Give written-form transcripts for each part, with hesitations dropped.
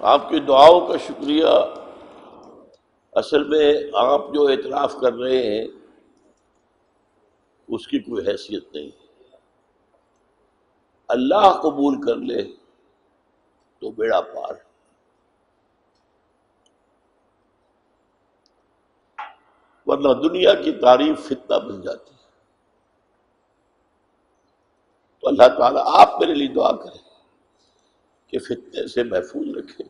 آپ کی دعاؤں کا شکریہ. اصل میں آپ جو اعتراف کر رہے ہیں اس کی کوئی حیثیت نہیں. اللہ قبول کر لے تو بیڑا پار. ورنہ دنیا کی تعریف فتنہ بن جاتی ہے. تو اللہ تعالیٰ آپ میرے لیے دعا کریں کہ فتنے سے محفوظ رکھیں.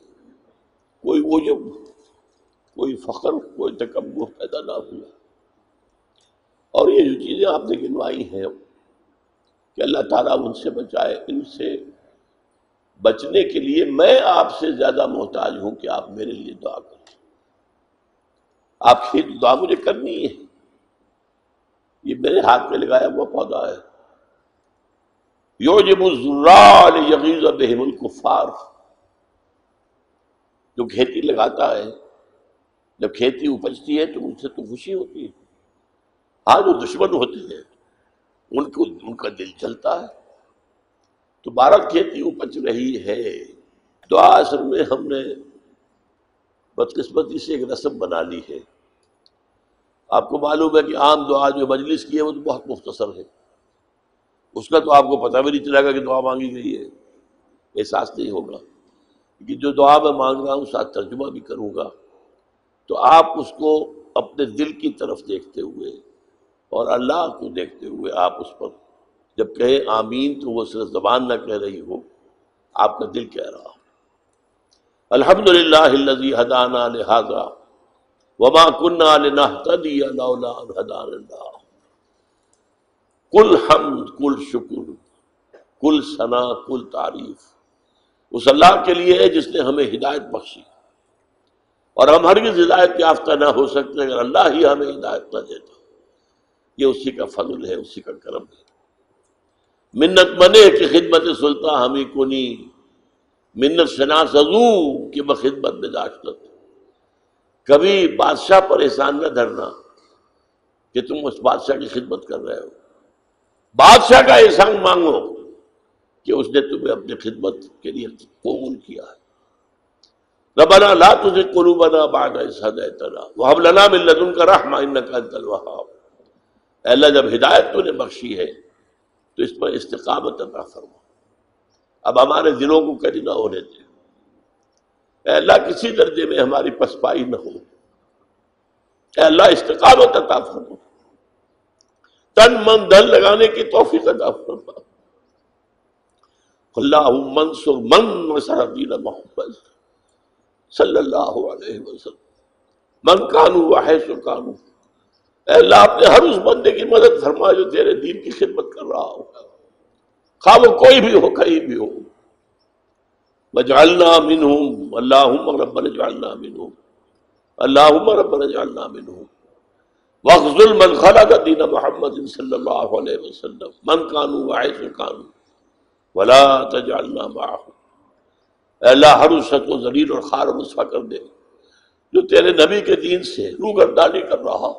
کوئی عجب، کوئی فخر، کوئی تکبر پیدا نہ ہوا. اور یہ جو چیزیں آپ نے گنوائی ہیں کہ اللہ تعالیٰ ان سے بچائے، ان سے بچنے کے لیے میں آپ سے زیادہ محتاج ہوں کہ آپ میرے لیے دعا کریں. آپ کی دعا مجھے کرنی ہے. یہ میرے ہاتھ میں لگایا ہوا پودا ہے. یعجب الزراع لیغیظ بہم الکفار. جو کھیتی لگاتا ہے جب کھیتی اپجتی ہے تو ان سے تو خوشی ہوتی ہے. ہاں جو دشمن ہوتے ہیں ان کا دل چلتا ہے. تو بارہ کھیتی اپج رہی ہے. دعا اصل میں ہم نے بدقسمتی سے ایک رسم بنا لی ہے. آپ کو معلوم ہے کہ عام دعا جو مجلس کی ہے وہ تو بہت مختصر ہے. اس کا تو آپ کو پتہ بھی نہیں چلے گا کہ دعا مانگی گئی ہے. احساس نہیں ہوگا کہ جو دعا میں مانگ رہا ہوں ساتھ ترجمہ بھی کروں گا. تو آپ اس کو اپنے دل کی طرف دیکھتے ہوئے اور اللہ کو دیکھتے ہوئے آپ اس پر جب کہیں آمین تو وہ صرف زبان نہ کہہ رہی ہو، آپ کا دل کہہ رہا ہو. الحمدللہ الذی ہدانا لہذا وما كنا لنهتدی لولا ان ہدانا اللہ. کل حمد، کل شکر، کل ثنا، کل تعریف اس اللہ کے لیے ہے جس نے ہمیں ہدایت بخشی. اور ہم ہرگز ہدایت یافتہ نہ ہو سکتے اگر اللہ ہی ہمیں ہدایت نہ دیتا. یہ اسی کا فضل ہے، اسی کا کرم ہے. منت منے کی خدمت سلطان ہمیں کنی، منت شناس ازو کہ بخدمت میں داشتت. کبھی بادشاہ پر احسان نہ دھرنا کہ تم اس بادشاہ کی خدمت کر رہے ہو. بادشاہ کا احسان مانگو کہ اس نے تمہیں اپنی خدمت کے لیے قبول کیا ہے. ربنا لا تزغ قلوبنا بعد إذ هديتنا وهب لنا من لدنك رحمة إنك أنت الوهاب. اے اللہ جب ہدایت تو نے بخشی ہے تو اس پر استقامت عطا فرما. اب ہمارے دلوں کو کبھی نہ ہونے دے. اے اللہ کسی درجے میں ہماری پسپائی نہ ہو. اے اللہ استقامت عطا فرما. تن من دل لگانے کی توفیق عطا فرما. اللہم انصر من نصر دین محمد صلی اللہ علیہ وسلم من کانوا وحیث کانوا. اے اللہ اپنے ہر اس بندے کی مدد فرما جو تیرے دین کی خدمت کر رہا ہو، خواہ وہ کوئی بھی ہو، کہیں بھی ہو. وجعلنا منہم، اللہم ربنا اجعلنا منہم، اللہم ربنا اجعلنا منہم. واخذل من خلق دین محمد صلی اللہ علیہ وسلم من کانوا وحیث کانوا ولا تجعلنا معهم. اے اللہ ہر اس شخص کو ذلیل اور خوار و رسوا کر دے جو تیرے نبی کے دین سے روگردانی کر رہا.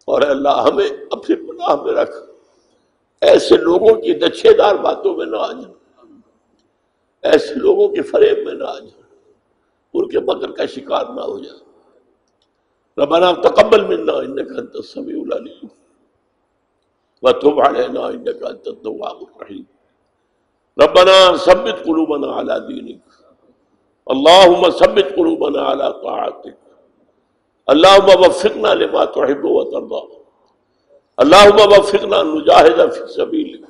اور اے اللہ ہمیں اپنی پناہ میں رکھ، ایسے لوگوں کی دچھے دار باتوں میں نہ آ جا، ایسے لوگوں کے فریب میں نہ آ جا، ان کے مکر کا شکار نہ ہو جا. ربنا تقبل منا انک انت السمیع العلیم وتب علینا انک انت التواب الرحیم. ربنا ثبت قلوبنا على دینک، اللہم ثبت قلوبنا على طاعتک، اللہم وفقنا لما تحب وترضى، اللہم وفقنا نجاہد فی سبیلک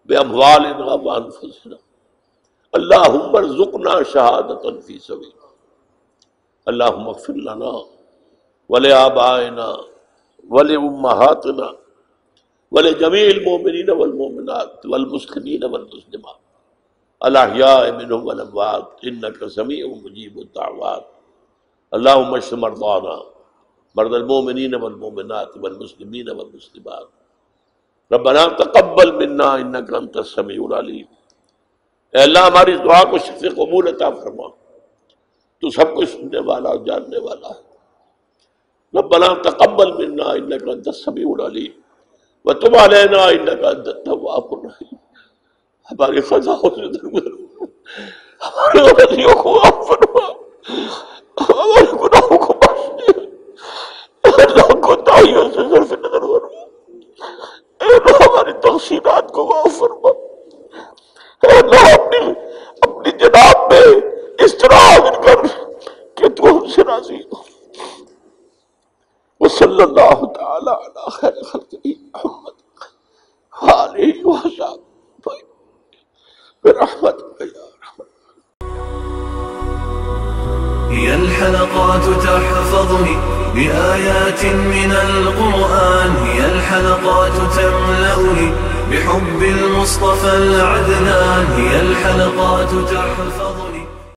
باموالنا وانفسنا، اللہم ارزقنا شہادۃ فی سبیلک. اللہم اغفر لنا ولآبائنا ولأمہاتنا ولجمیع المؤمنین والمؤمنات والمسلمین والمسلمات الاحیاء منهم والاموات انک سمیع مجیب الدعوات. اللہم اشف مرضانا مرضى المؤمنین والمؤمنات والمسلمین والمسلمات. ربنا تقبل منا انک انت السمیع العلیم. اے اللہ ہماری دعا کو شفع قبول عطا فرما، تو سب کچھ سننے والا اور جاننے والا ہے. ربنا تقبل منا انک انت السمیع العلیم وتب علینا انک انت التواب الرحیم. ہماری خطاؤں سے درگزر، ہماری غلطیوں کو فرما، اے اللہ اپنی جناب میں اس طرح حاضر کر کہ تو ہم سے راضی ہو۔ وصلی اللہ تعالی علی خیر خلقہ محمد آلہ وصحبہ برحمتک یا رحمت۔ هي الحلقات تحفظني بآيات من القرآن، هي الحلقات تملأني بحب المصطفى العدنان، هي الحلقات تحفظني